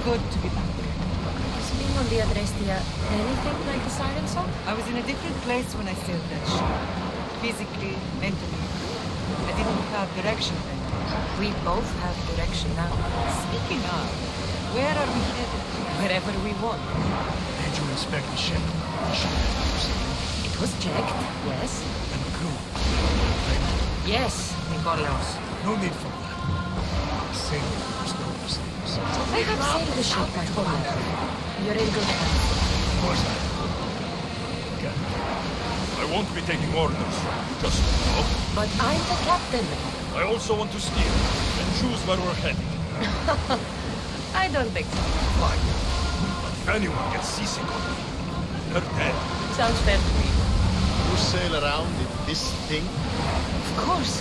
Good to be back. Is being on the Adrestia anything like the siren song? I was in a different place when I sailed that ship. Physically, mentally. I didn't have direction then. We both have direction now. Speaking of, where are we headed? Wherever we want. Did you inspect the ship? The ship that you seen? It was checked, yes. And the crew? Yes, Nikolaos. No need for that. The sailor must know those things. I have sailed the ship at home. You're in good hands. Of course I am. Okay. I won't be taking orders, just know. But I'm the captain. I also want to steer and choose where we're heading. I don't think so. Fine. But if anyone gets seasick on me, they're dead. Sounds fair to me. You sail around in this thing? Of course.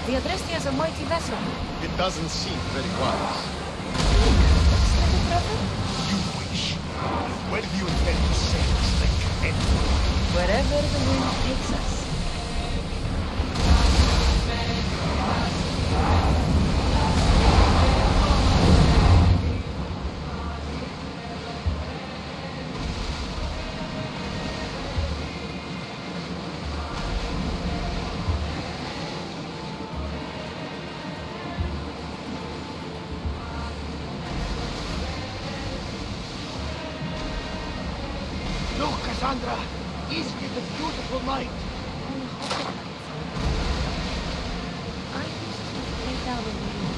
The Adrestia is a mighty vessel. It doesn't seem very wise. What's the problem? You wish. Where do you intend to sail this thing? Anyway? Wherever the wind takes us. Look, Cassandra! Isn't it a beautiful night? I used to lay down in the room.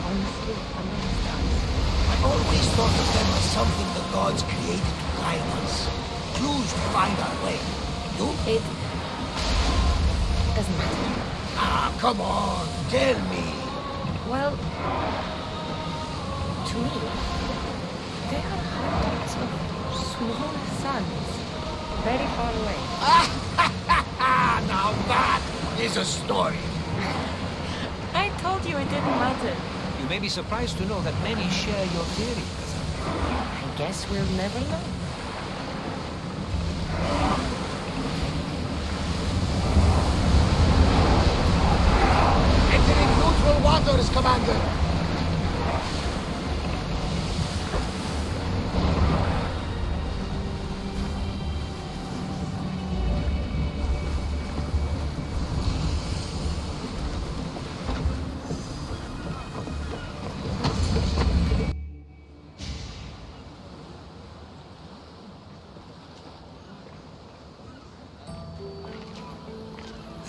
Honestly, among the stars. I always thought of them as something the gods created to guide us. Clues to find our way. You? It doesn't matter. Ah, come on, tell me. Well, to me, they are hundreds of small suns, very far away. Now that is a story. I told you it didn't matter. You may be surprised to know that many share your theory, Cassandra. I guess we'll never know. Entering neutral waters, Commander.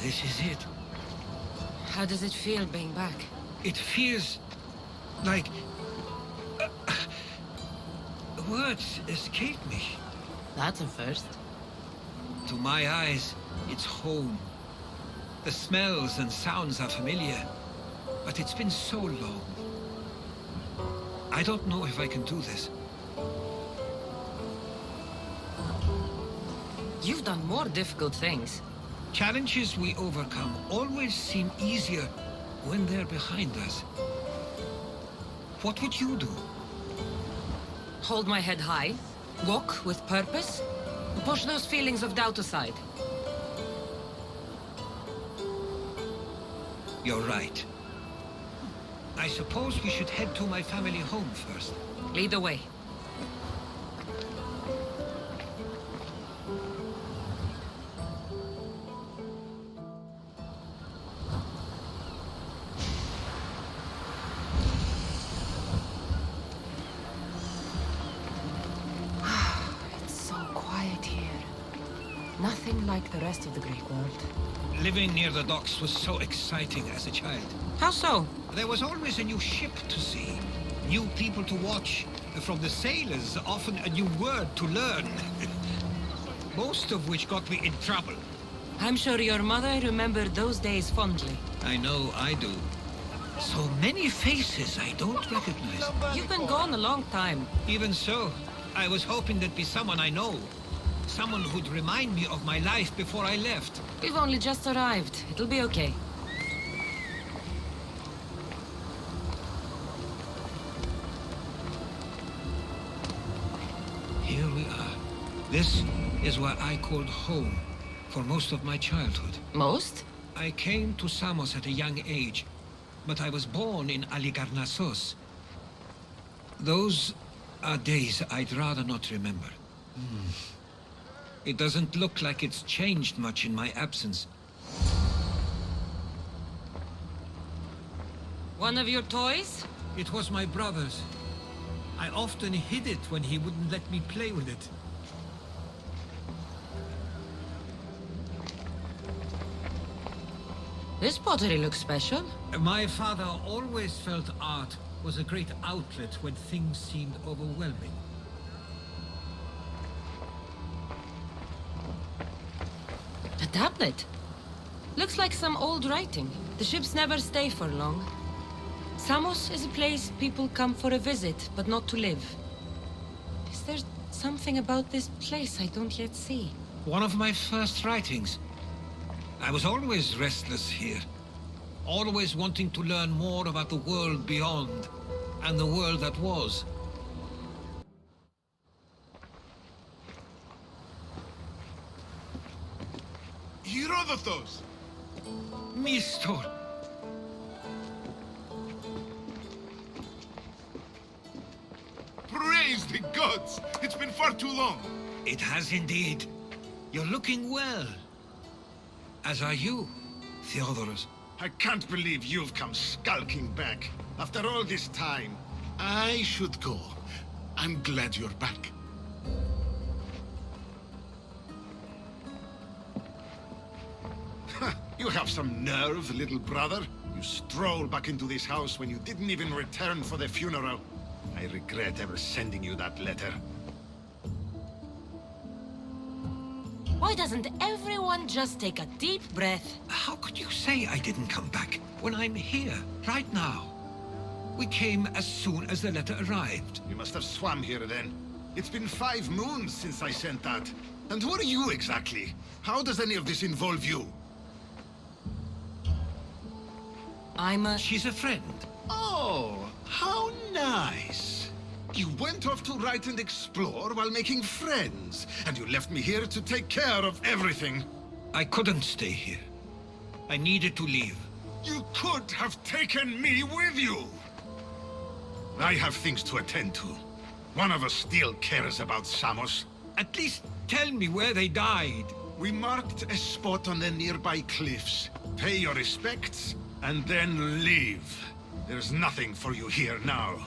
This is it. How does it feel being back? It feels like... words escape me. That's a first. To my eyes, it's home. The smells and sounds are familiar, but it's been so long. I don't know if I can do this. You've done more difficult things. Challenges we overcome always seem easier when they're behind us. What would you do? Hold my head high, walk with purpose, push those feelings of doubt aside. You're right. I suppose we should head to my family home first. Lead the way. Nothing like the rest of the Greek world. Living near the docks was so exciting as a child. How so? There was always a new ship to see, new people to watch. From the sailors, often a new word to learn. Most of which got me in trouble. I'm sure your mother remembered those days fondly. I know I do. So many faces I don't recognize. You've been gone a long time. Even so, I was hoping there'd be someone I know. Someone who'd remind me of my life before I left. We've only just arrived. It'll be okay. Here we are. This is what I called home for most of my childhood. Most? I came to Samos at a young age, but I was born in Aligarnassos. Those are days I'd rather not remember. It doesn't look like it's changed much in my absence. One of your toys? It was my brother's. I often hid it when he wouldn't let me play with it. This pottery looks special. My father always felt art was a great outlet when things seemed overwhelming. A tablet. Looks like some old writing. The ships never stay for long. Samos is a place people come for a visit, but not to live. Is there something about this place I don't yet see? One of my first writings. I was always restless here. Always wanting to learn more about the world beyond, and the world that was. Herodotus! Mistor! Praise the gods! It's been far too long! It has indeed. You're looking well. As are you, Theodorus. I can't believe you've come skulking back. After all this time, I should go. I'm glad you're back. You have some nerve, little brother. You stroll back into this house when you didn't even return for the funeral. I regret ever sending you that letter. Why doesn't everyone just take a deep breath? How could you say I didn't come back when I'm here, right now? We came as soon as the letter arrived. You must have swam here then. It's been 5 moons since I sent that. And who are you exactly? How does any of this involve you? She's a friend. Oh, how nice. You went off to write and explore while making friends, and you left me here to take care of everything. I couldn't stay here. I needed to leave. You could have taken me with you. I have things to attend to. One of us still cares about Samos. At least tell me where they died. We marked a spot on the nearby cliffs. Pay your respects, and then leave. There's nothing for you here now.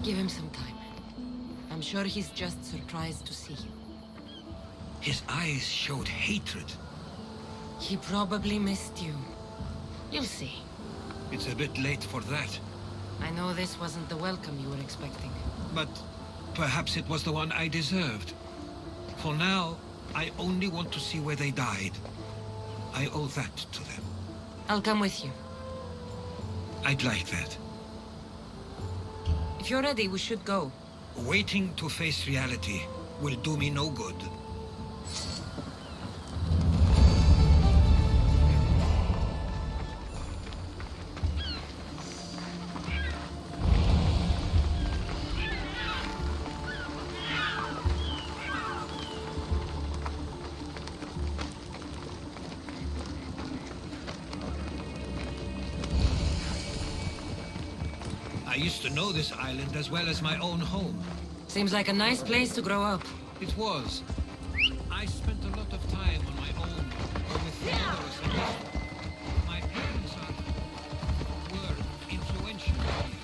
Give him some time. I'm sure he's just surprised to see you. His eyes showed hatred. He probably missed you. You'll see. It's a bit late for that. I know this wasn't the welcome you were expecting. But perhaps it was the one I deserved. For now, I only want to see where they died. I owe that to them. I'll come with you. I'd like that. If you're ready, we should go. Waiting to face reality will do me no good. I used to know this island as well as my own home. Seems like a nice place to grow up. It was. I spent a lot of time on my own, with Theodorus and Mistor. My parents were influential here,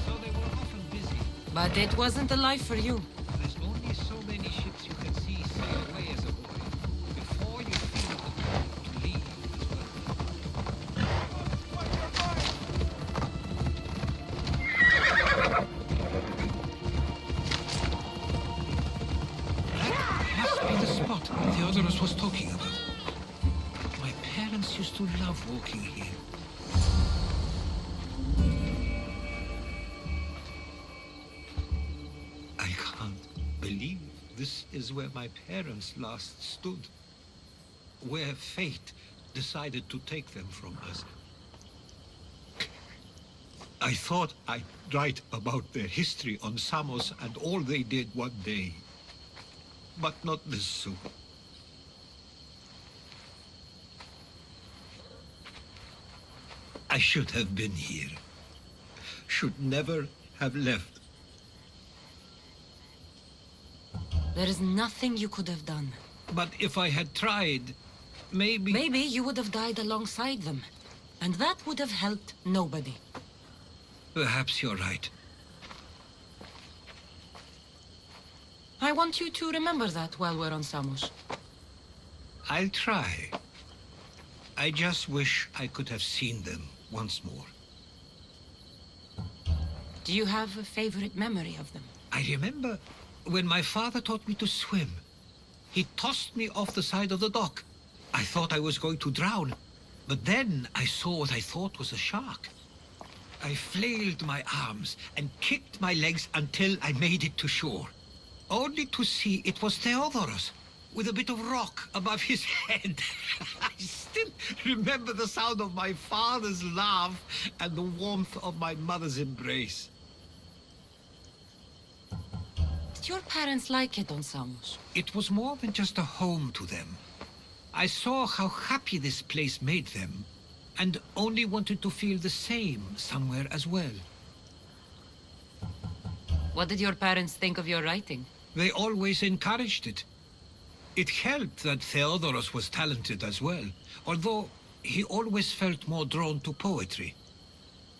so they were often busy. But it wasn't a life for you. There's only so many ships you can see sail away as a boy, before you feel the call to leave as well. Must be the spot Theodorus was talking about. My parents used to love walking here. I can't believe this is where my parents last stood. Where fate decided to take them from us. I thought I'd write about their history on Samos and all they did one day. But not this soon. I should have been here. Should never have left. There is nothing you could have done. But if I had tried, maybe... Maybe you would have died alongside them. And that would have helped nobody. Perhaps you're right. I want you to remember that while we're on Samos. I'll try. I just wish I could have seen them once more. Do you have a favorite memory of them? I remember when my father taught me to swim. He tossed me off the side of the dock. I thought I was going to drown. But then I saw what I thought was a shark. I flailed my arms and kicked my legs until I made it to shore. Only to see it was Theodoros, with a bit of rock above his head. I still remember the sound of my father's laugh and the warmth of my mother's embrace. Did your parents like it on Samos? It was more than just a home to them. I saw how happy this place made them, and only wanted to feel the same somewhere as well. What did your parents think of your writing? They always encouraged it. It helped that Theodoros was talented as well, although he always felt more drawn to poetry.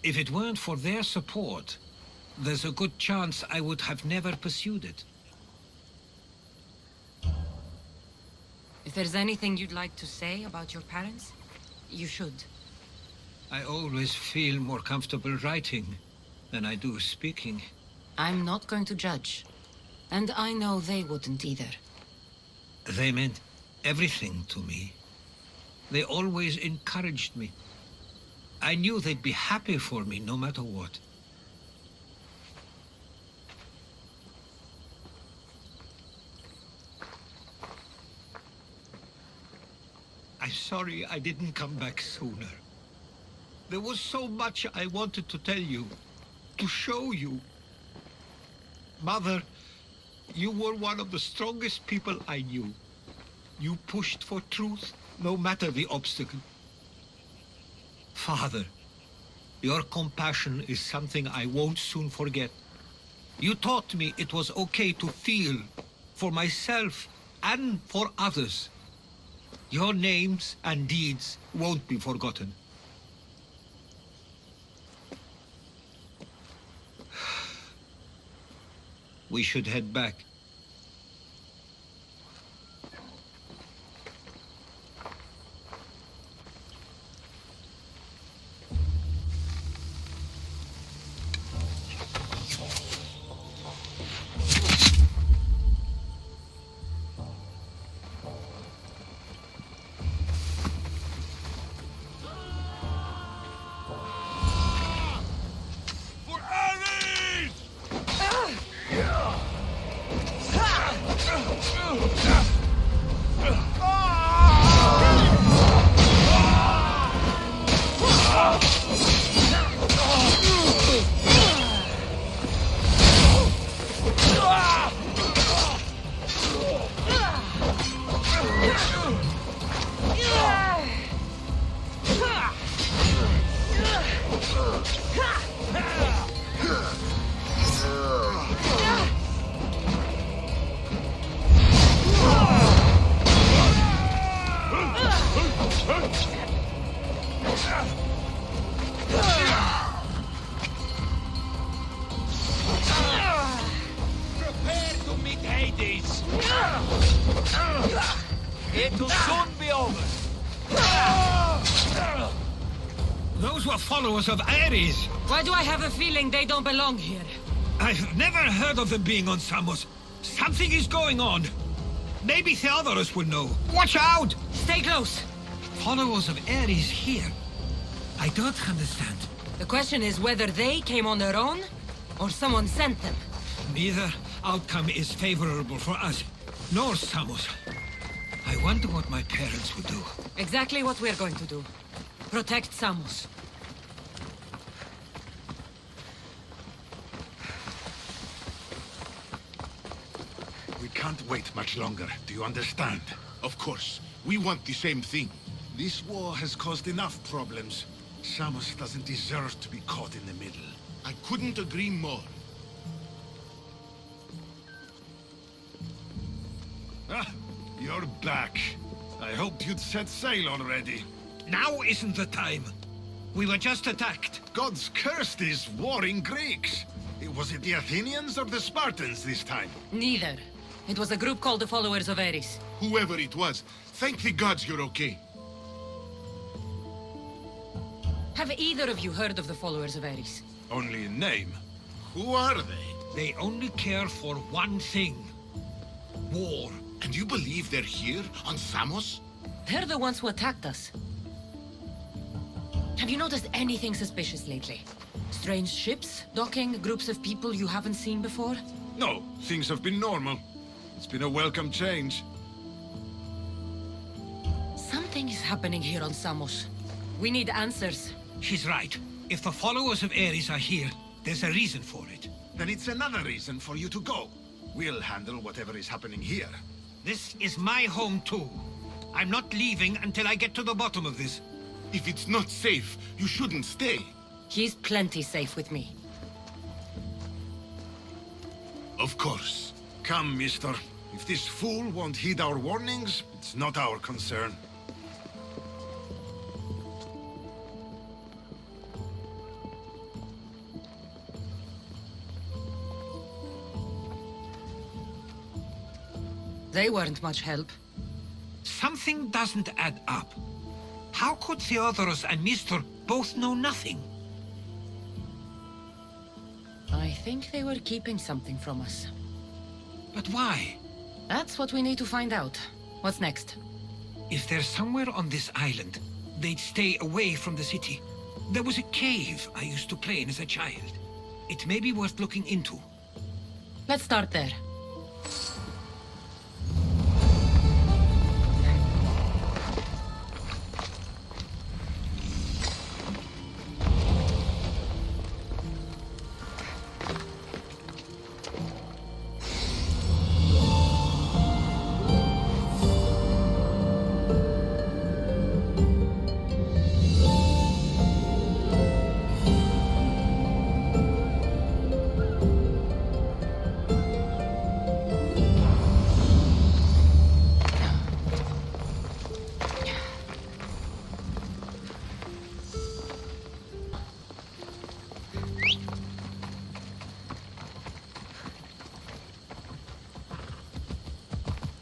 If it weren't for their support, there's a good chance I would have never pursued it. If there's anything you'd like to say about your parents, you should. I always feel more comfortable writing than I do speaking. I'm not going to judge. And I know they wouldn't either. They meant everything to me. They always encouraged me. I knew they'd be happy for me no matter what. I'm sorry I didn't come back sooner. There was so much I wanted to tell you, to show you. Mother, you were one of the strongest people I knew. You pushed for truth, no matter the obstacle. Father, your compassion is something I won't soon forget. You taught me it was okay to feel, for myself and for others. Your names and deeds won't be forgotten. We should head back. It'll soon be over. Those were followers of Ares. Why do I have a feeling they don't belong here? I've never heard of them being on Samos. Something is going on. Maybe Theodoros will know. Watch out! Stay close. Followers of Ares here. I don't understand. The question is whether they came on their own, or someone sent them. Neither outcome is favorable for us, nor Samos. I wonder what my parents would do. Exactly what we're going to do. Protect Samos. can't wait much longer. Do you understand? Of course. We want the same thing. This war has caused enough problems. Samos doesn't deserve to be caught in the middle. I couldn't agree more. Ah, you're back. I hoped you'd set sail already. Now isn't the time. We were just attacked. God's cursed these warring Greeks. Was it the Athenians or the Spartans this time? Neither. It was a group called the Followers of Ares. Whoever it was, thank the gods you're okay. Have either of you heard of the Followers of Ares? Only in name. Who are they? They only care for one thing. War. And you believe they're here, on Samos? They're the ones who attacked us. Have you noticed anything suspicious lately? Strange ships, docking, groups of people you haven't seen before? No, things have been normal. It's been a welcome change. Something is happening here on Samos. We need answers. She's right. If the followers of Ares are here, there's a reason for it. Then it's another reason for you to go. We'll handle whatever is happening here. This is my home too. I'm not leaving until I get to the bottom of this. If it's not safe, you shouldn't stay. He's plenty safe with me. Of course. Come, mister. If this fool won't heed our warnings, it's not our concern. They weren't much help. Something doesn't add up. How could Theodoros and Mr. both know nothing? I think they were keeping something from us. But why? That's what we need to find out. What's next? If they're somewhere on this island, they'd stay away from the city. There was a cave I used to play in as a child. It may be worth looking into. Let's start there.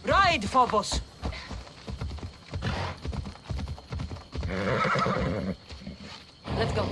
Ride, Phobos! Let's go.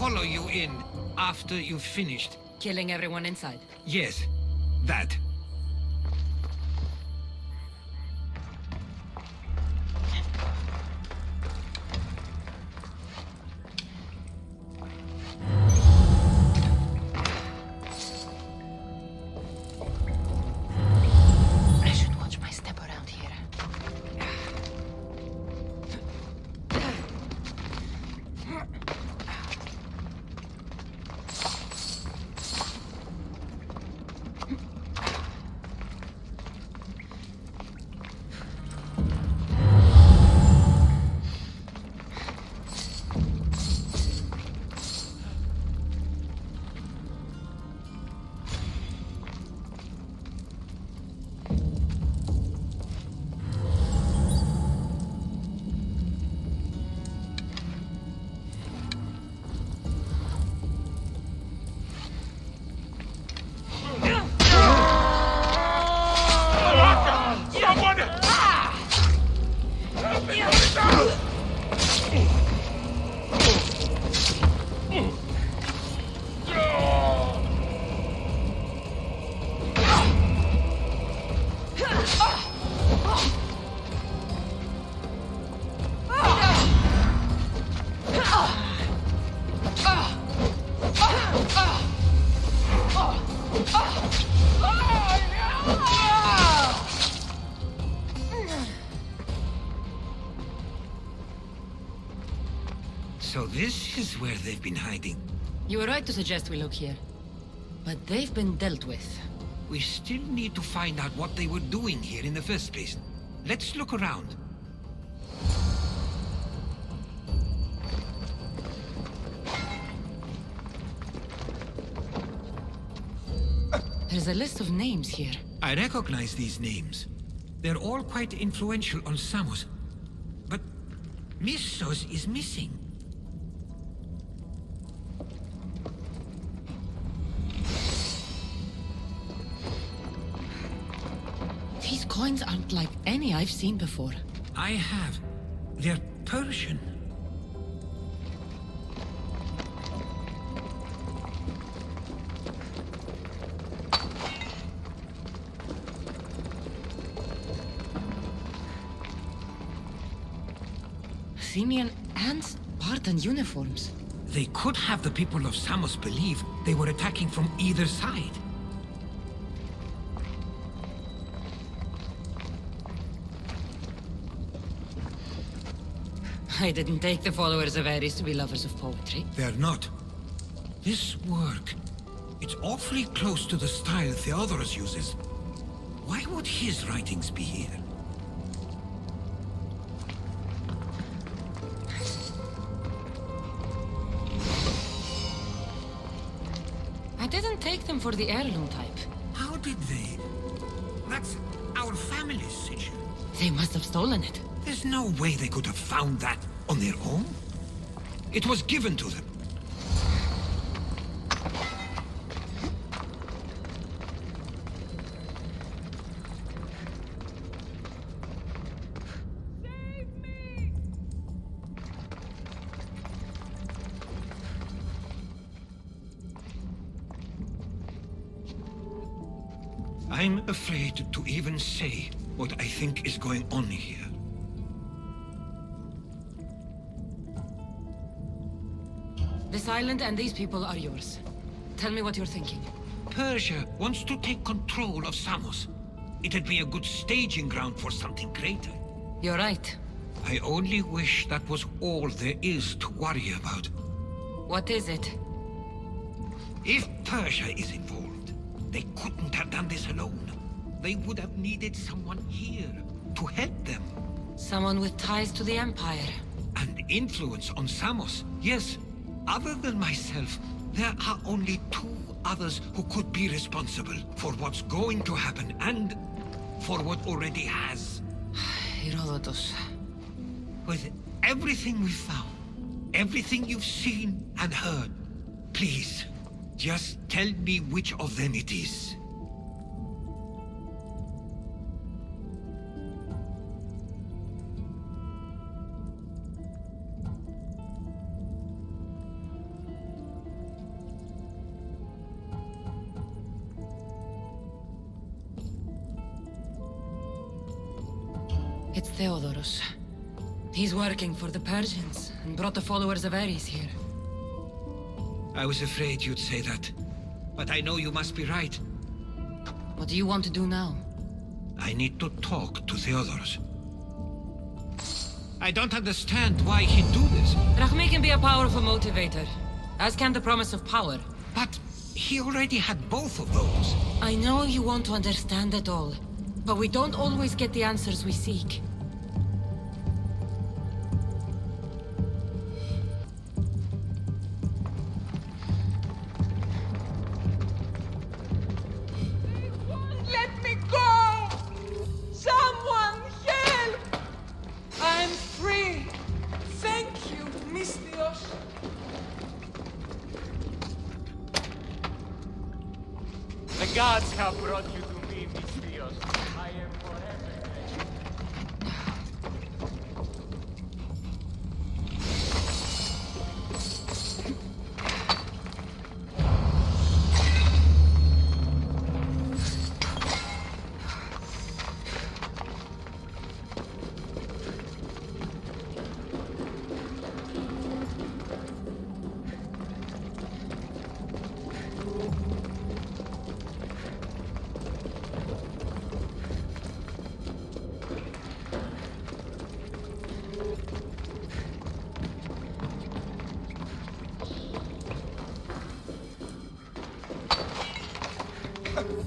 follow you in after you've finished. Killing everyone inside. Yes, that. I should watch my step around here. So this is where they've been hiding. You were right to suggest we look here. But they've been dealt with. We still need to find out what they were doing here in the first place. Let's look around. There's a list of names here. I recognize these names. They're all quite influential on Samos. But Missos is missing. These coins aren't like any I've seen before. I have. They're Persian. Athenian and Spartan uniforms. They could have the people of Samos believe they were attacking from either side. I didn't take the followers of Ares to be lovers of poetry. They're not. This work, it's awfully close to the style Theodorus uses. Why would his writings be here? I didn't take them for the heirloom type. How did they? That's our family's sigil. They must have stolen it. There's no way they could have found that on their own. It was given to them. I'm afraid to even say what I think is going on here. This island and these people are yours. Tell me what you're thinking. Persia wants to take control of Samos. It'd be a good staging ground for something greater. You're right. I only wish that was all there is to worry about. What is it? If Persia is involved, they couldn't have done this alone. They would have needed someone here to help them. Someone with ties to the Empire. And influence on Samos, yes. Other than myself, there are only two others who could be responsible for what's going to happen and for what already has. Herodotus. With everything we've found, everything you've seen and heard, please, just tell me which of them it is. It's Theodoros. He's working for the Persians and brought the followers of Ares here. I was afraid you'd say that. But I know you must be right. What do you want to do now? I need to talk to Theodoros. I don't understand why he'd do this. Rahmi can be a powerful motivator, as can the promise of power. But he already had both of those. I know you want to understand it all, but we don't always get the answers we seek. Let me go! Someone help! I'm free. Thank you, Mystios. The gods have brought you to me, Mystios. I am forever grateful.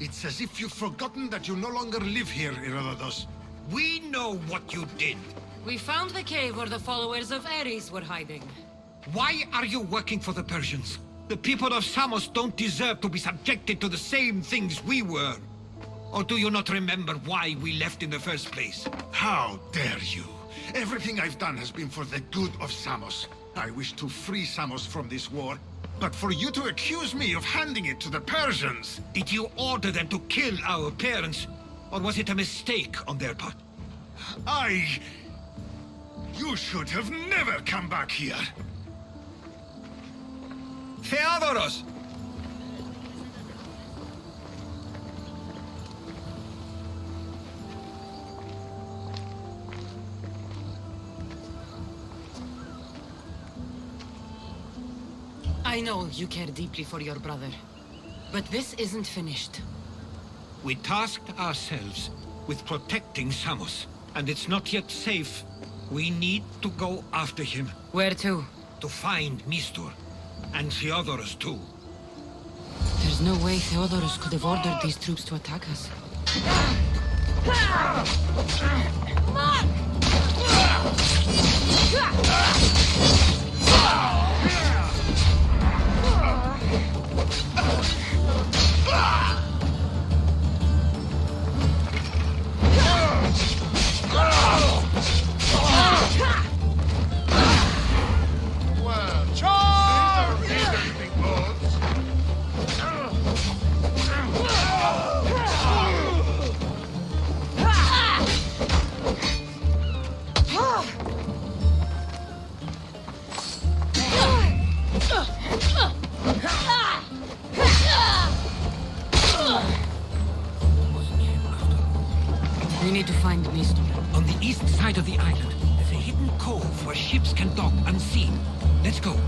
It's as if you've forgotten that you no longer live here, Herodotus. We know what you did. We found the cave where the followers of Ares were hiding. Why are you working for the Persians? The people of Samos don't deserve to be subjected to the same things we were. Or do you not remember why we left in the first place? How dare you? Everything I've done has been for the good of Samos. I wish to free Samos from this war, but for you to accuse me of handing it to the Persians... Did you order them to kill our parents? Or was it a mistake on their part? You should have never come back here. Theodoros! I know you care deeply for your brother, but this isn't finished. We tasked ourselves with protecting Samos, and it's not yet safe. We need to go after him. Where to? To find Mistur. And Theodoros too. There's no way Theodoros could have ordered these troops to attack us. We need to find Mistur. On the east side of the island, there's a hidden cove where ships can dock unseen. Let's go.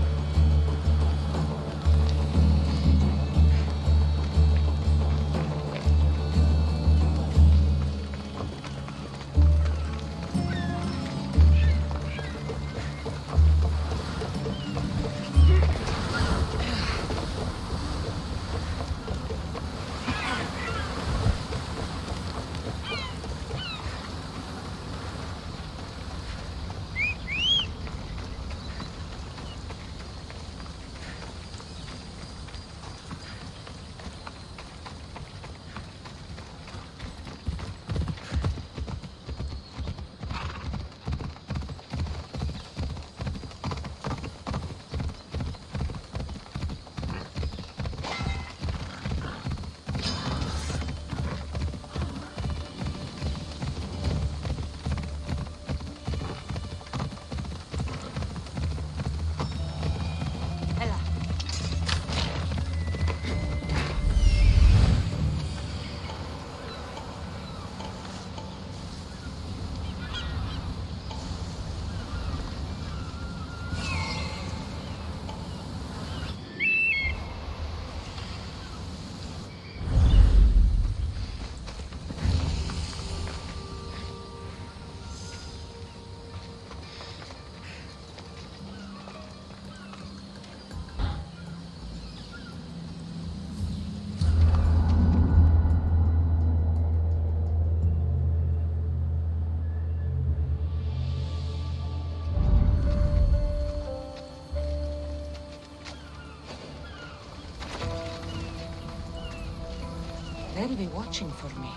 They'll be watching for me.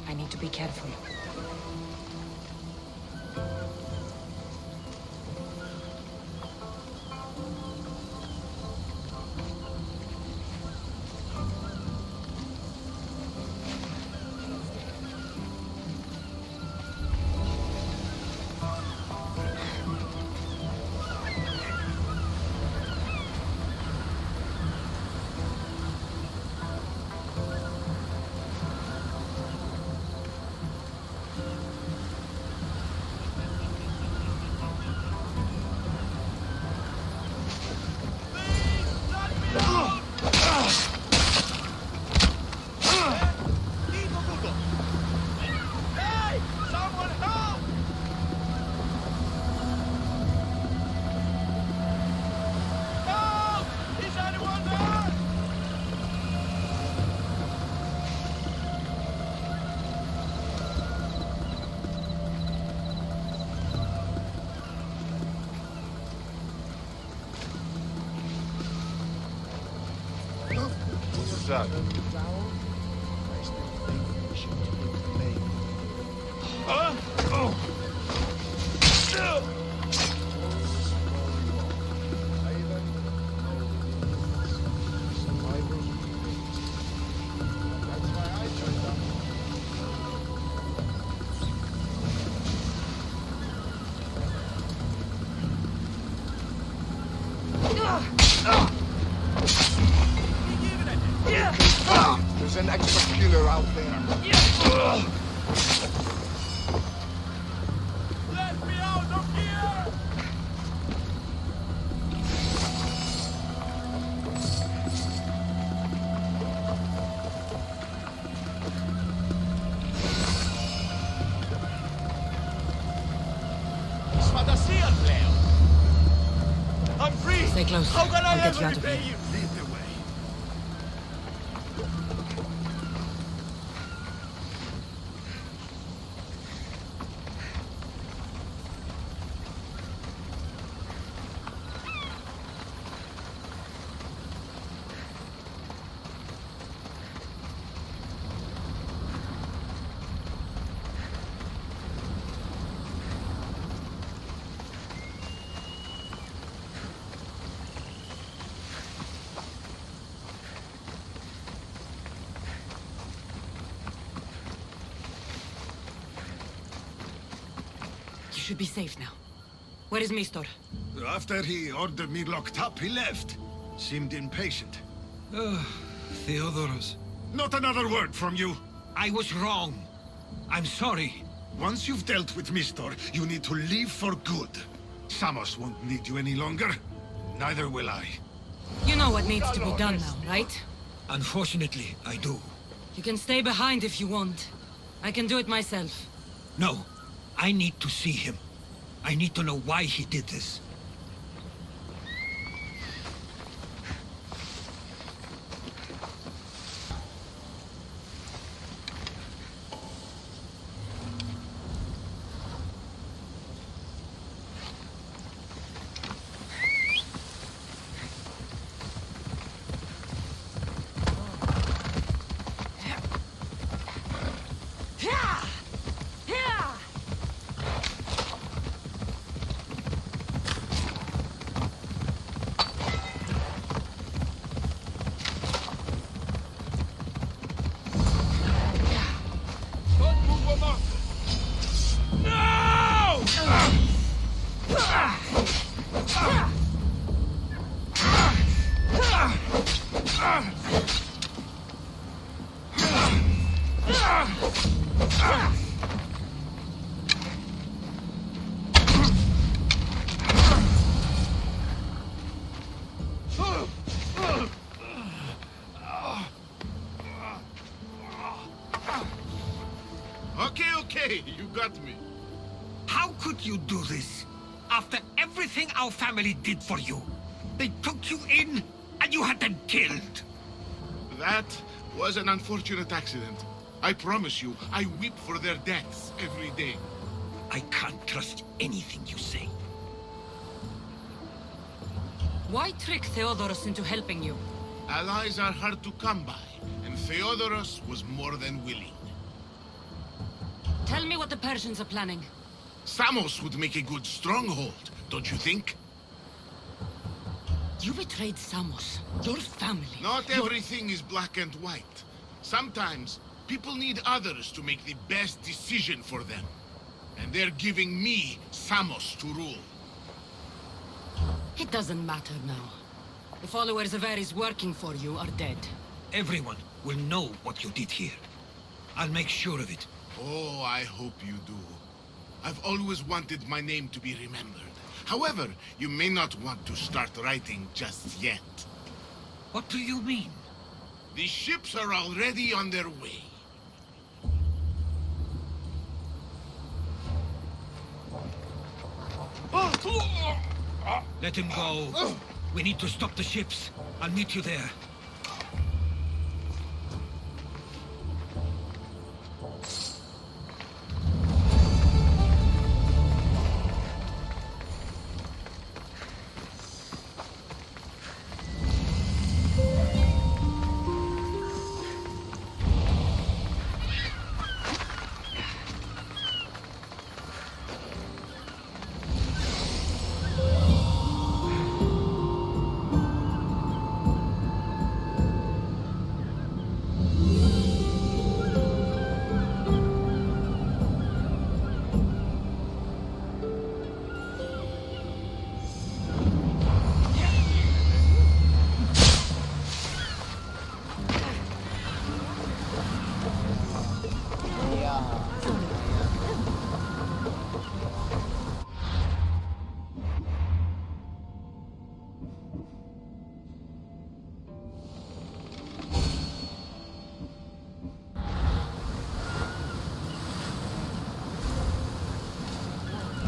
I need to be careful. That. There's an extra killer out there. Let me out of here! Spadasir, Leo! I'm free! Stay close. How can I I'll get you ever out of repay here. you? Lead the way. You should be safe now. Where is Mistor? After he ordered me locked up, he left. Seemed impatient. Theodoros. Not another word from you. I was wrong. I'm sorry. Once you've dealt with Mistor, you need to leave for good. Samos won't need you any longer. Neither will I. You know what needs to be done now, right? Unfortunately, I do. You can stay behind if you want. I can do it myself. No, I need to see him. I need to know why he did this. Okay, you got me. How could you do this? After everything our family did for you. They took you in, and you had them killed. That was an unfortunate accident. I promise you, I weep for their deaths every day. I can't trust anything you say. Why trick Theodoros into helping you? Allies are hard to come by, and and Theodoros was more than willing. Tell me what the Persians are planning. Samos would make a good stronghold, don't you think? You betrayed Samos, your family. Not everything is black and white. Sometimes, people need others to make the best decision for them. And they're giving me Samos to rule. It doesn't matter now. The followers of Ares working for you are dead. Everyone will know what you did here. I'll make sure of it. Oh, I hope you do. I've always wanted my name to be remembered. However, you may not want to start writing just yet. What do you mean? The ships are already on their way. Let him go. We need to stop the ships. I'll meet you there.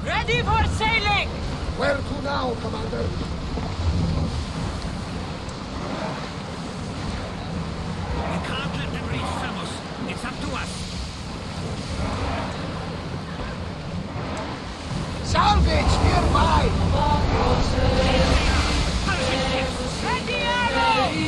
Ready for sailing! Where to now, Commander? We can't let them reach Samos. It's up to us. Salvage nearby! Ready, arrows!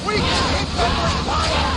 We can hit them with fire!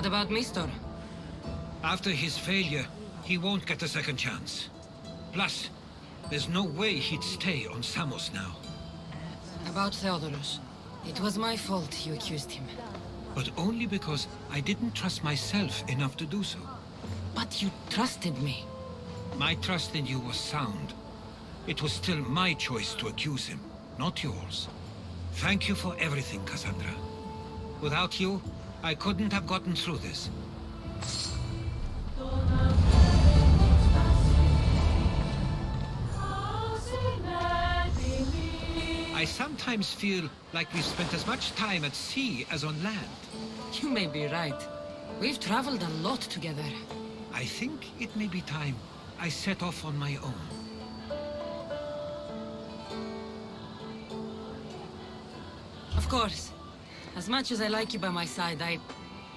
What about Mistor? After his failure, he won't get a second chance. Plus, there's no way he'd stay on Samos now. About Theodorus. It was my fault you accused him. But only because I didn't trust myself enough to do so. But you trusted me. My trust in you was sound. It was still my choice to accuse him, not yours. Thank you for everything, Cassandra. Without you, I couldn't have gotten through this. I sometimes feel like we've spent as much time at sea as on land. You may be right. We've traveled a lot together. I think it may be time I set off on my own. Of course. As much as I like you by my side, I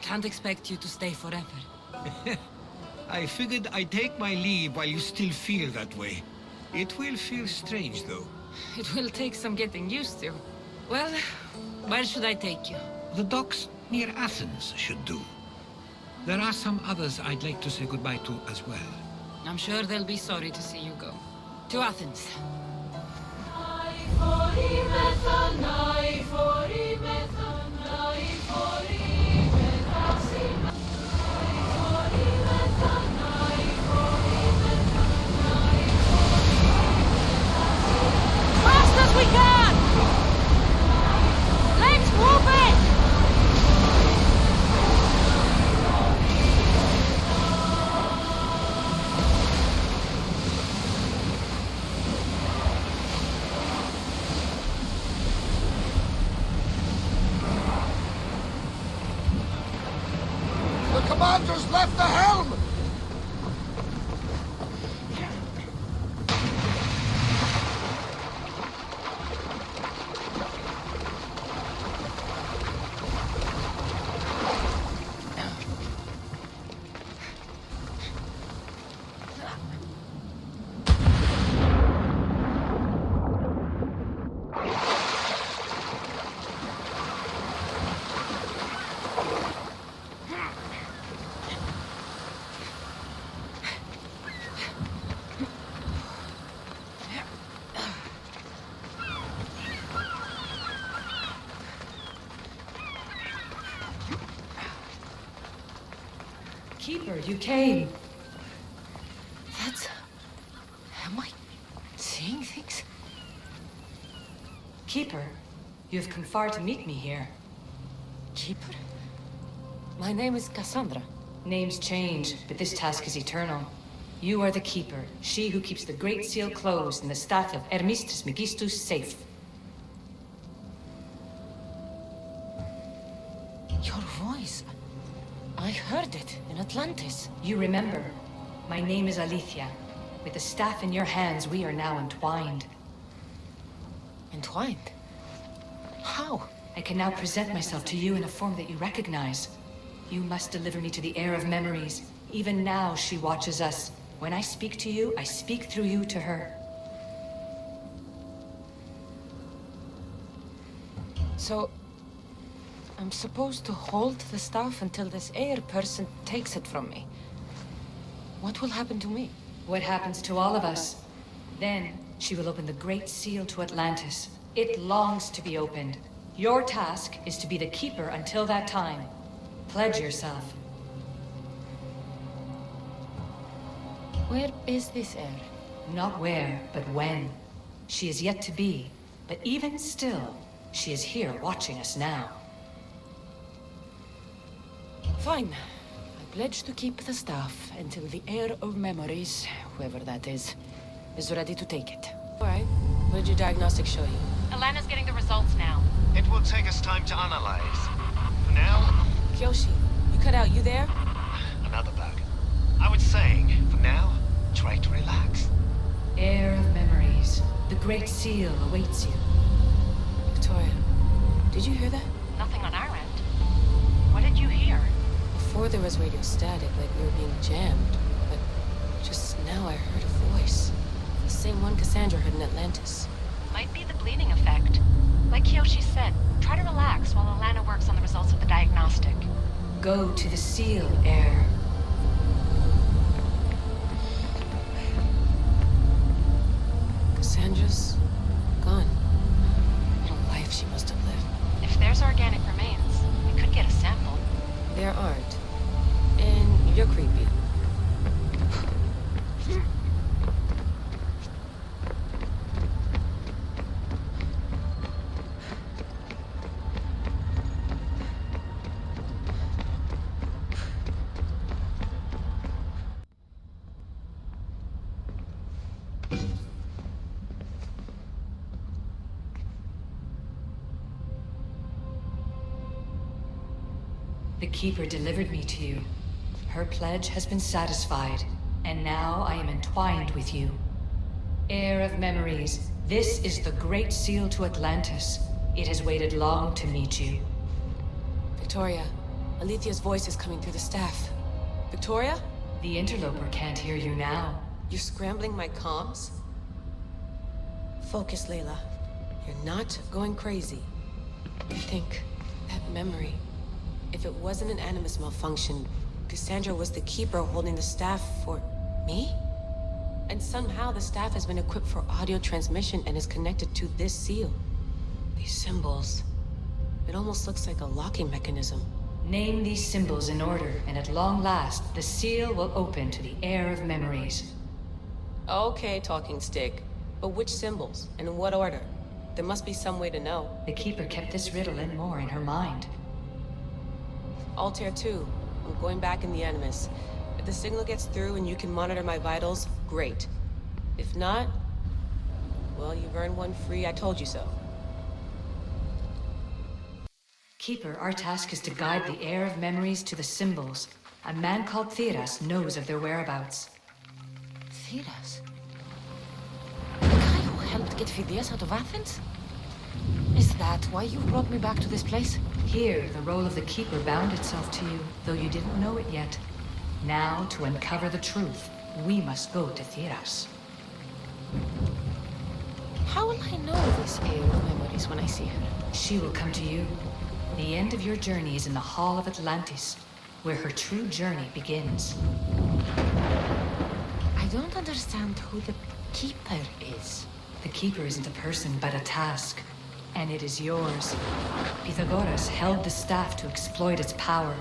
can't expect you to stay forever. I figured I'd take my leave while you still feel that way. It will feel strange, though. It will take some getting used to. Well, where should I take you? The docks near Athens should do. There are some others I'd like to say goodbye to as well. I'm sure they'll be sorry to see you go. To Athens. Fast as we can! Let's move it! The commander's left the helm! Keeper, you came. That's... Am I seeing things? Keeper, you've come far to meet me here. Keeper? My name is Cassandra. Names change, but this task is eternal. You are the Keeper, she who keeps the Great Seal closed and the staff of Hermistus Megistus safe. Your voice... I heard it in Atlantis. You remember. My name is Alethea. With the staff in your hands, we are now entwined. Entwined? How? I can now present myself to you in a form that you recognize. You must deliver me to the heir of memories. Even now, she watches us. When I speak to you, I speak through you to her. So... I'm supposed to hold the staff until this heir person takes it from me. What will happen to me? What happens to all of us? Then, she will open the Great Seal to Atlantis. It longs to be opened. Your task is to be the Keeper until that time. Pledge yourself. Where is this heir? Not where, but when. She is yet to be. But even still, she is here watching us now. Fine. I pledge to keep the staff until the heir of memories, whoever that is ready to take it. All right. What did your diagnostics show you? Alana's getting the results now. It will take us time to analyze. For now... Kyoshi, you cut out. You there? Another bug. I was saying, for now, try to relax. Heir of memories. The Great Seal awaits you. Victoria, did you hear that? Nothing on our end. What did you hear? Before there was radio static, like we were being jammed. But just now I heard a voice. The same one Cassandra heard in Atlantis. Might be the bleeding effect. Like Kyoshi said, try to relax while Alana works on the results of the diagnostic. go to the seal, heir. Cassandra's gone. What a life she must have lived. If there's organic remains, we could get a sample. There aren't. And you're creepy. The Keeper delivered me to you. Her pledge has been satisfied, and now I am entwined with you. Heir of memories, this is the Great Seal to Atlantis. It has waited long to meet you. Victoria, Alethia's voice is coming through the staff. Victoria? The interloper can't hear you now. You're scrambling my comms? Focus, Layla. You're not going crazy. Think, that memory. If it wasn't an Animus malfunction, Cassandra was the Keeper holding the staff for... me? And somehow the staff has been equipped for audio transmission and is connected to this seal. These symbols... it almost looks like a locking mechanism. Name these symbols in order, and at long last, the seal will open to the Heir of Memories. Okay, talking stick. But which symbols? And in what order? There must be some way to know. The Keeper kept this riddle and more in her mind. Altair 2, I'm going back in the Animus. If the signal gets through and you can monitor my vitals, great. If not, well, you've earned one free I told you so. Keeper, our task is to guide the Heir of Memories to the symbols. A man called Theras knows of their whereabouts. Theras? The guy who helped get Phidias out of Athens? Is that why you brought me back to this place? Here, the role of the Keeper bound itself to you, though you didn't know it yet. Now, to uncover the truth, we must go to Theras. How will I know this Heir of Memories when I see her? She will come to you. The end of your journey is in the Hall of Atlantis, where her true journey begins. I don't understand who the Keeper is. The Keeper isn't a person, but a task. And it is yours. Pythagoras held the staff to exploit its power.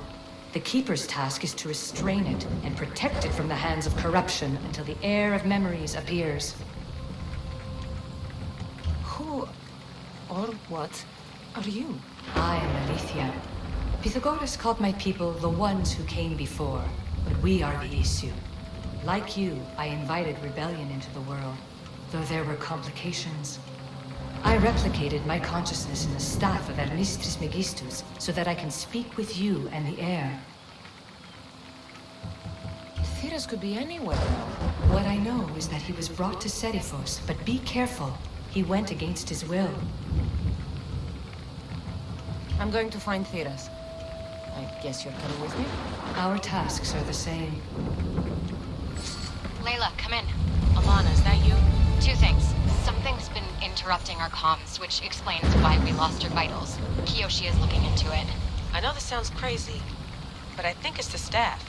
The Keeper's task is to restrain it and protect it from the hands of corruption until the Heir of Memories appears. Who or what are you? I am Alethea. Pythagoras called my people the ones who came before, but we are the issue. Like you, I invited rebellion into the world, though there were complications. I replicated my consciousness in the staff of Hermistris Megistus so that I can speak with you and the heir. Theras could be anywhere. What I know is that he was brought to Seriphos, but be careful. He went against his will. I'm going to find Theras. I guess you're coming with me? Our tasks are the same. Layla, come in. Alana, is that you? Two things. Something's been interrupting our comms, which explains why we lost your vitals. Kiyoshi is looking into it. I know this sounds crazy, but I think it's the staff.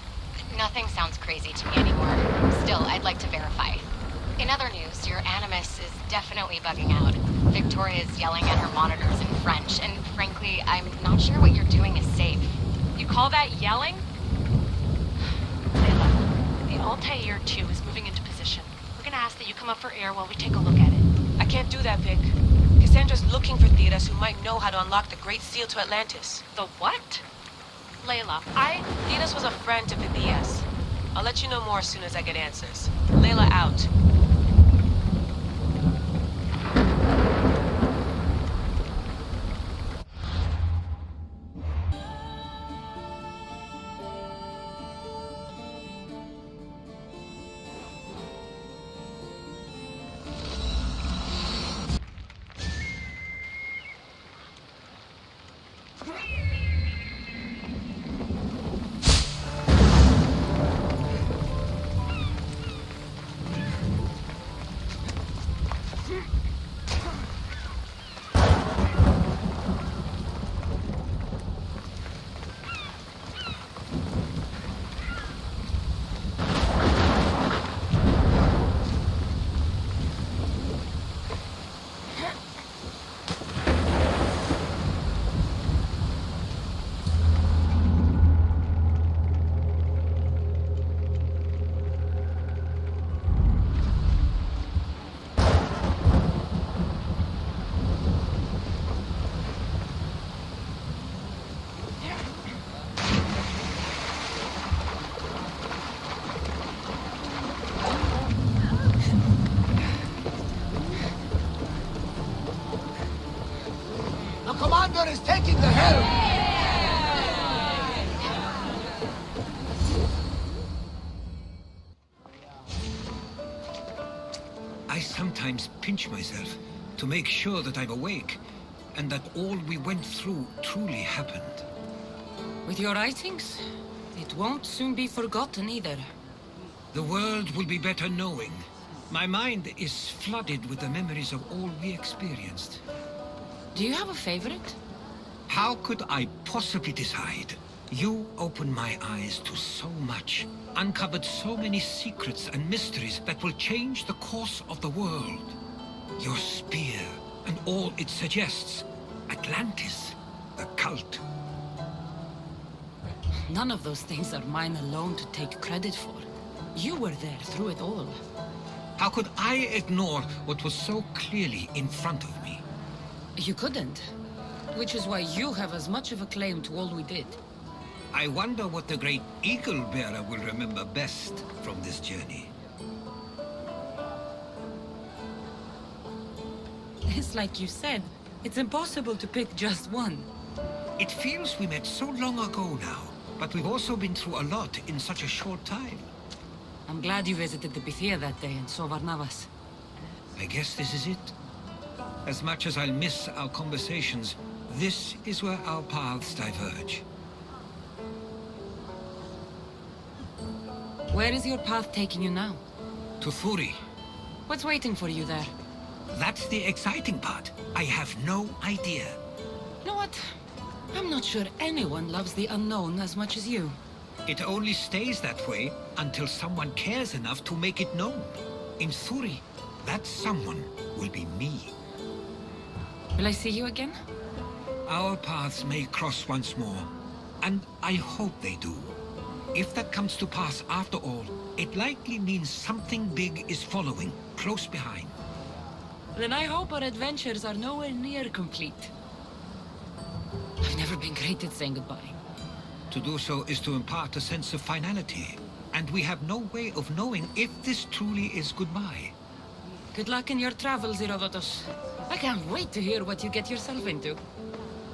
Nothing sounds crazy to me anymore. Still, I'd like to verify. In other news, your Animus is definitely bugging out. Victoria's yelling at her monitors in French, and frankly, I'm not sure what you're doing is safe. You call that yelling? Layla, the Altair 2 is moving into position. We're gonna ask that you come up for air while we take a look at it. I can't do that, Vic. Cassandra's looking for Theras who might know how to unlock the Great Seal to Atlantis. The what? Layla, Theras was a friend to Phidias. I'll let you know more as soon as I get answers. Layla out. back into hell! I sometimes pinch myself to make sure that I'm awake and that all we went through truly happened. With your writings, it won't soon be forgotten either. The world will be better knowing. My mind is flooded with the memories of all we experienced. Do you have a favorite? How could I possibly decide? You opened my eyes to so much, uncovered so many secrets and mysteries that will change the course of the world. Your spear and all it suggests. Atlantis, the cult. None of those things are mine alone to take credit for. You were there through it all. How could I ignore what was so clearly in front of me? You couldn't. Which is why you have as much of a claim to all we did. I wonder what the great Eagle Bearer will remember best from this journey. It's like you said, it's impossible to pick just one. It feels we met so long ago now, but we've also been through a lot in such a short time. I'm glad you visited the Bithia that day and saw Varnavas. I guess this is it. As much as I'll miss our conversations, this is where our paths diverge. Where is your path taking you now? To Thuri. What's waiting for you there? That's the exciting part. I have no idea. You know what? I'm not sure anyone loves the unknown as much as you. It only stays that way until someone cares enough to make it known. In Thuri, that someone will be me. Will I see you again? Our paths may cross once more, and I hope they do. If that comes to pass after all, it likely means something big is following, close behind. Then I hope our adventures are nowhere near complete. I've never been great at saying goodbye. To do so is to impart a sense of finality, and we have no way of knowing if this truly is goodbye. Good luck in your travels, Herodotus. I can't wait to hear what you get yourself into.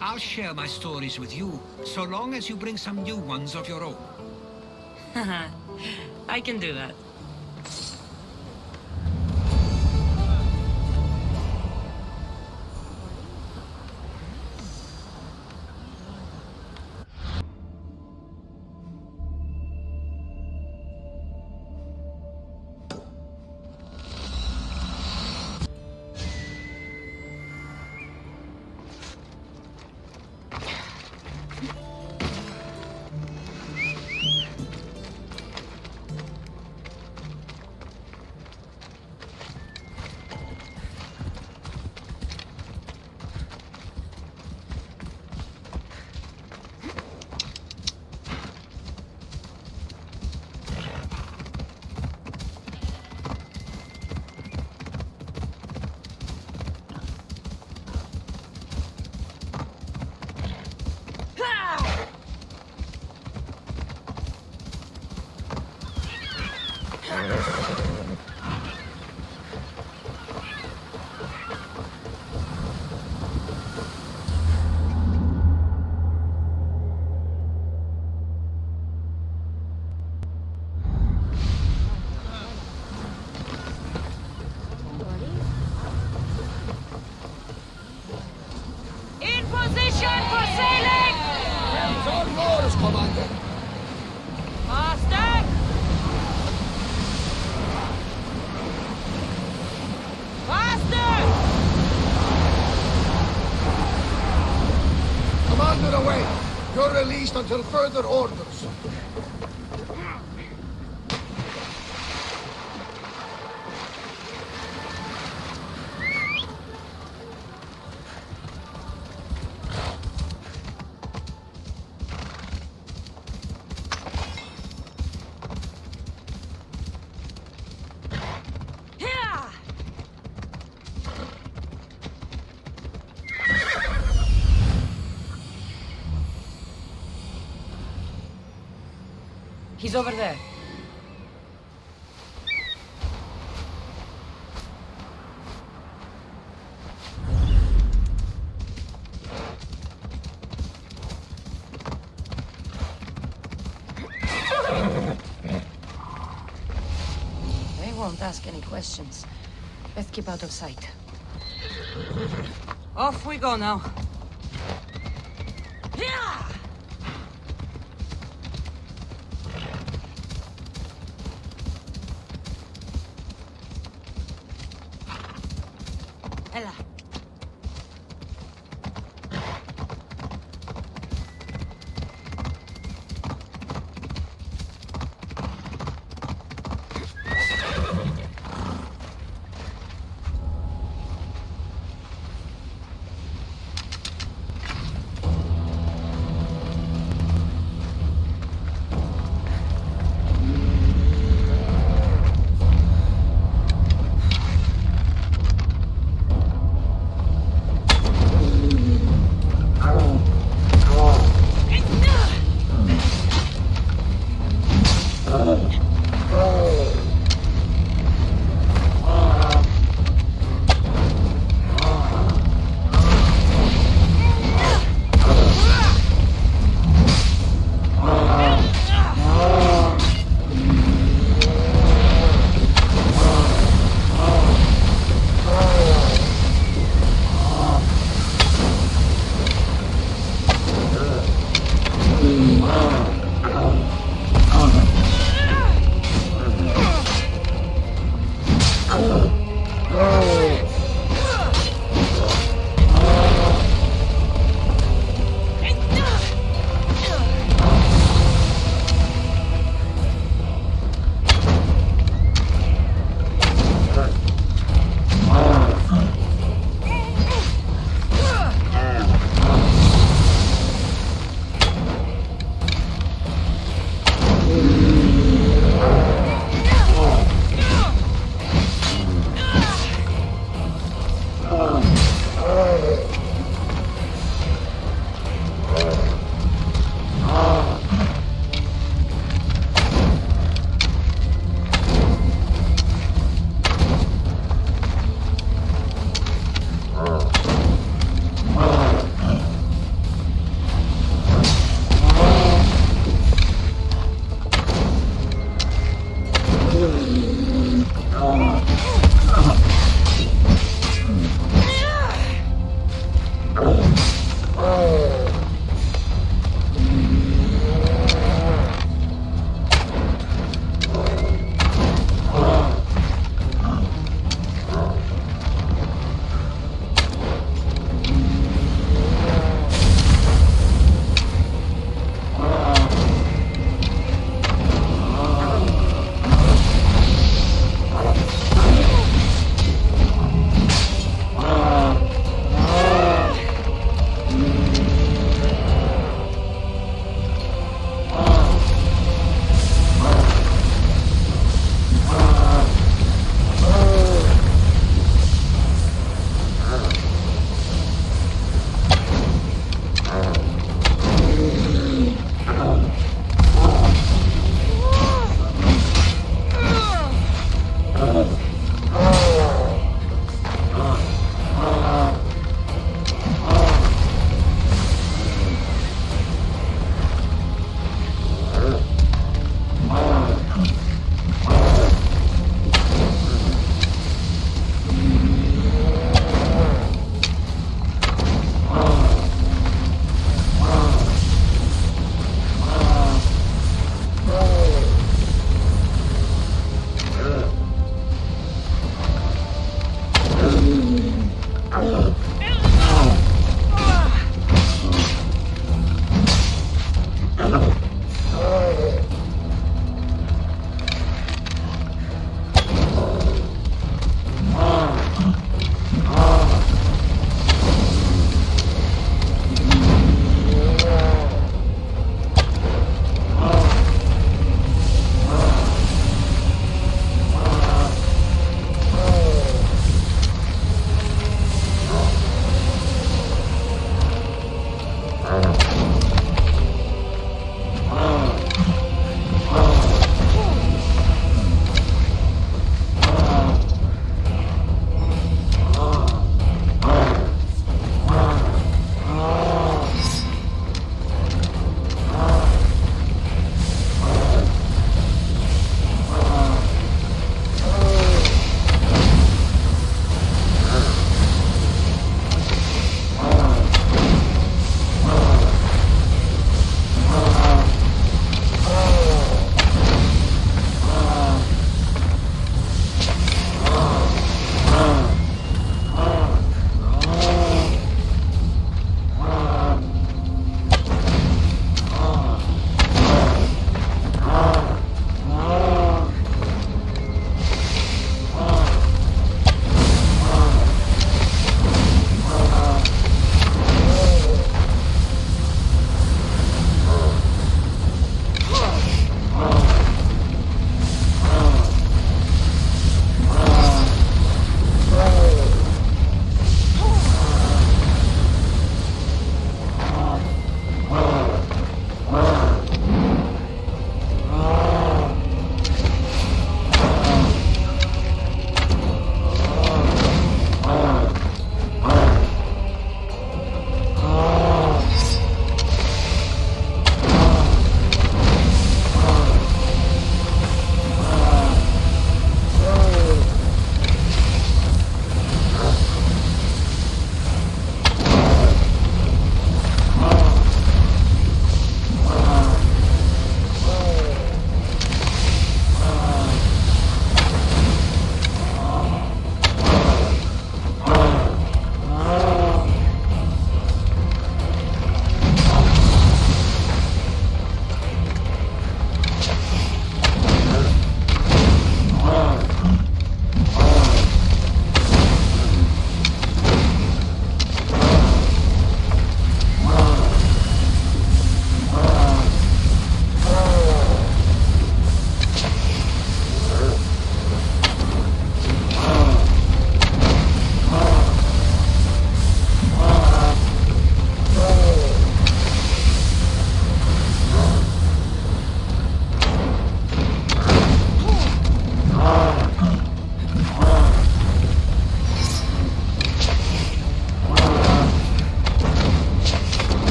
I'll share my stories with you, so long as you bring some new ones of your own. I can do that. Until further orders. He's over there. won't ask any questions. Best keep out of sight. Off we go now. Ella.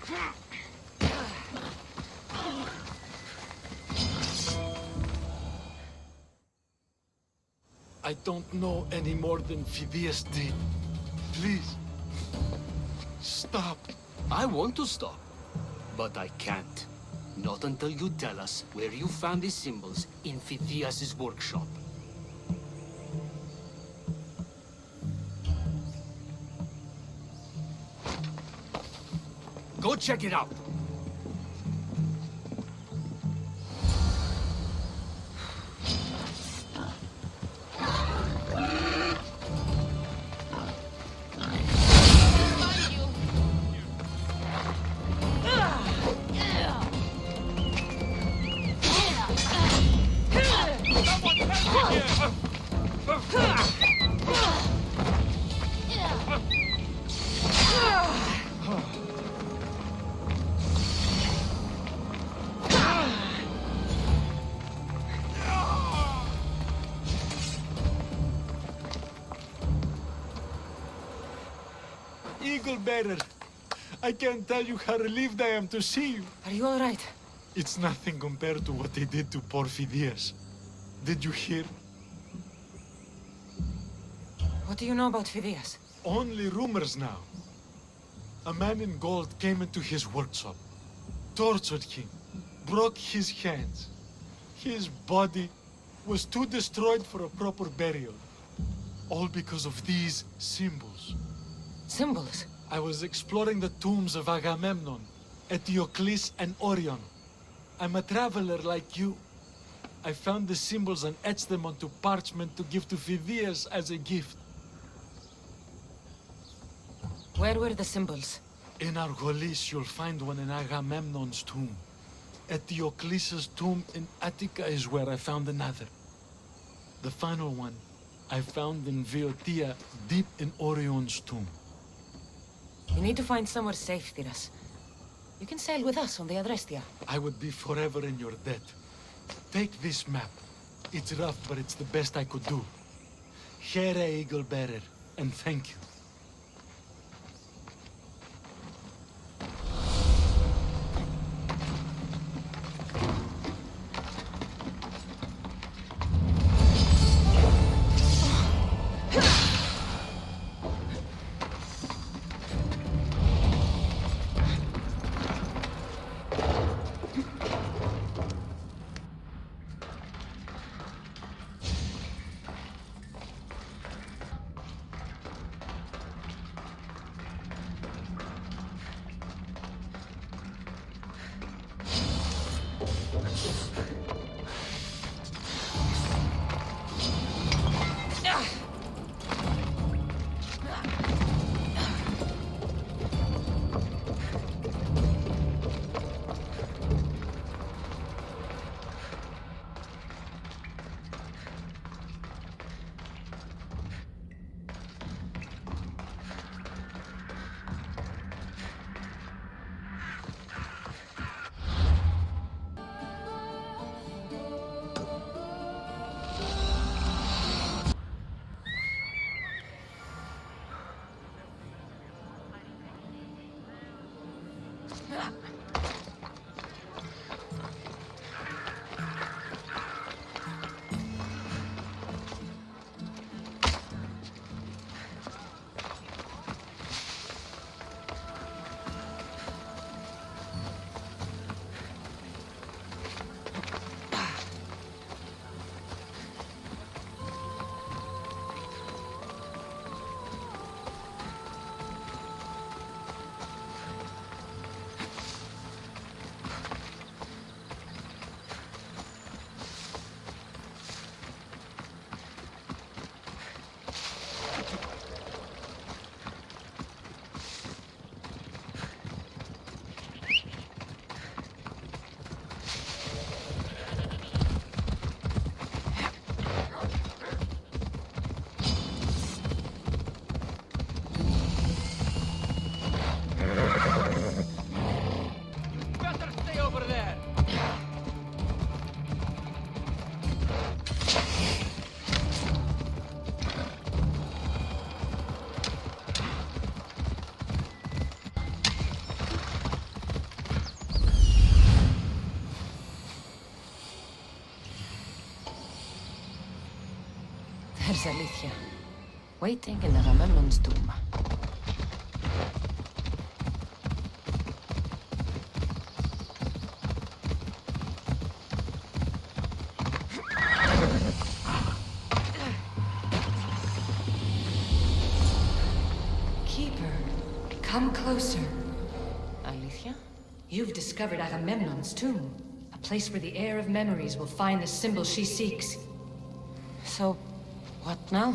I don't know any more than Phidias did. Please, stop. I want to stop, but I can't. Not until you tell us where you found these symbols in Phidias' workshop. Go check it out. Eagle Bearer, I can't tell you how relieved I am to see you. Are you all right? It's nothing compared to what they did to poor Phidias. Did you hear? What do you know about Phidias? Only rumors now. A man in gold came into his workshop, tortured him, broke his hands. His body was too destroyed for a proper burial. All because of these symbols. Symbols? I was exploring the tombs of Agamemnon, Eteocles, and Orion. I'm a traveler like you. I found the symbols and etched them onto parchment to give to Phidias as a gift. Where were the symbols? In Argolis, you'll find one in Agamemnon's tomb. Eteocles' tomb in Attica is where I found another. The final one I found in Viotia, deep in Orion's tomb. You need to find somewhere safe, Thiras. You can sail with us on the Adrestia. I would be forever in your debt. Take this map. It's rough, but it's the best I could do. Here, Eagle Bearer, and thank you. is Alethea, waiting in Agamemnon's tomb. Keeper, come closer. Alethea? You've discovered Agamemnon's tomb, a place where the heir of memories will find the symbol she seeks. So, what now?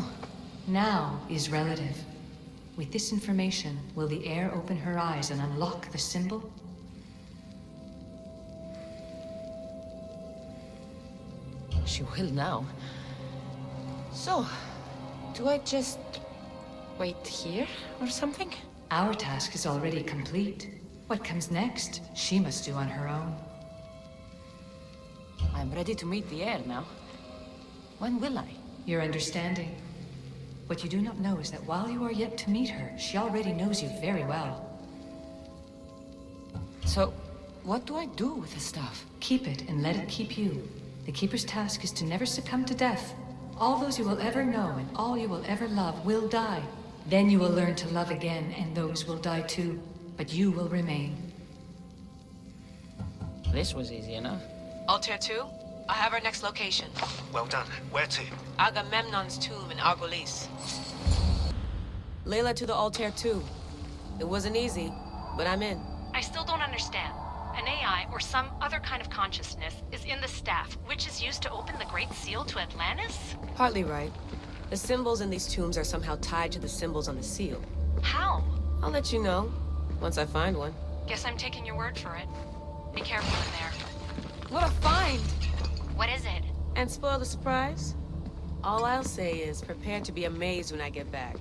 Now is relative. With this information, will the heir open her eyes and unlock the symbol? She will now. So, do I just wait here or something? Our task is already complete. What comes next, she must do on her own. I'm ready to meet the heir now. When will I? Your understanding. What you do not know is that while you are yet to meet her, she already knows you very well. So, what do I do with the stuff? Keep it and let it keep you. The Keeper's task is to never succumb to death. All those you will ever know and all you will ever love will die. Then you will learn to love again, and those will die too. But you will remain. This was easy enough. Altair 2, I have our next location. Well done. Where to? Agamemnon's tomb in Argolis. Layla to the Altair 2. It wasn't easy, but I'm in. I still don't understand. An AI, or some other kind of consciousness, is in the staff, which is used to open the Great Seal to Atlantis? Partly right. The symbols in these tombs are somehow tied to the symbols on the seal. How? I'll let you know, once I find one. Guess I'm taking your word for it. Be careful in there. What a find! What is it? And spoil the surprise? All I'll say is, prepare to be amazed when I get back.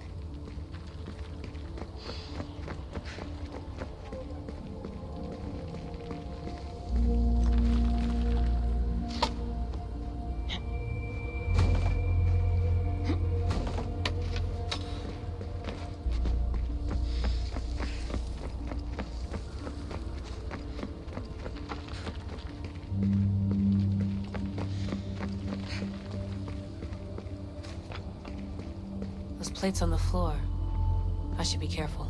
Those plates on the floor. I should be careful.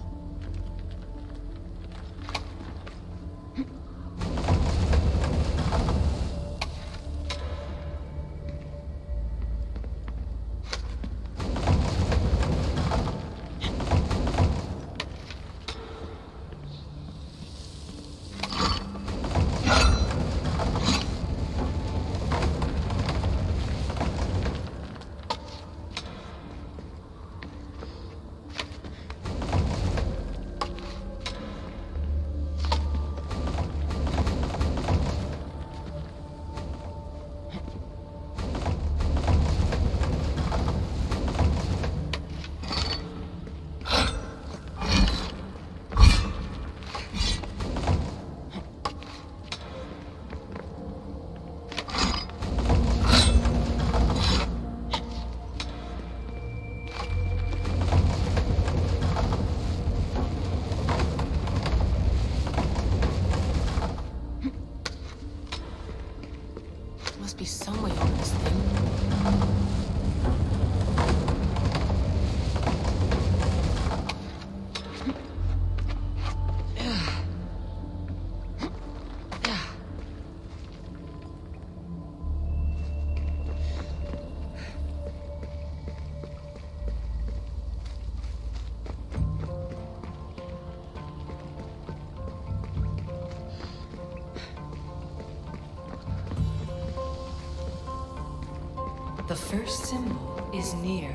Must be some way on this thing. The first symbol is near.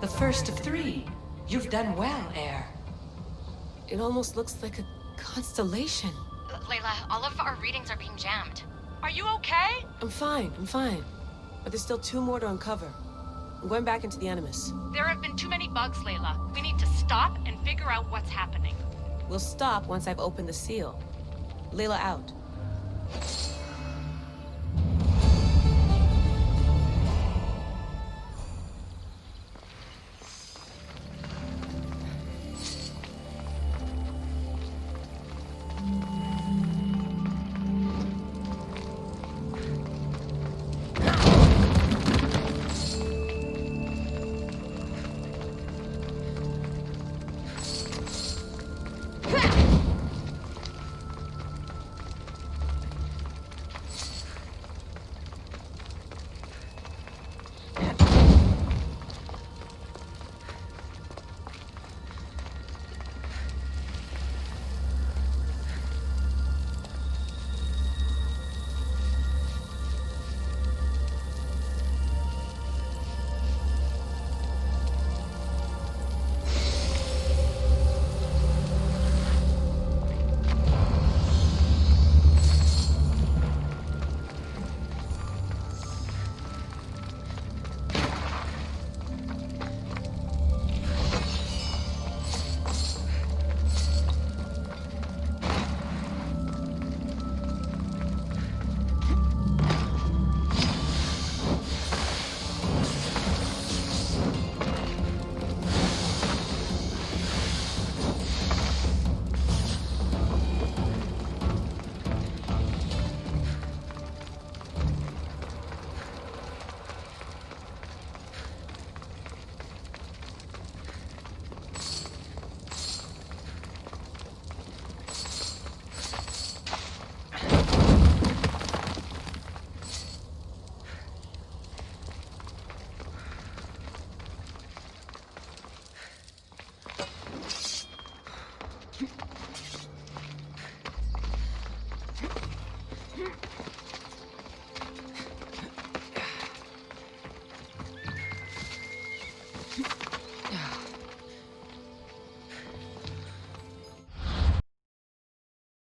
The first of 3. You've done well, Heir. It almost looks like a constellation. Layla, all of our readings are being jammed. Are you okay? I'm fine. But there's still 2 more to uncover. I'm going back into the Animus. There have been too many bugs, Layla. We need to stop and figure out what's happening. We'll stop once I've opened the seal. Layla out.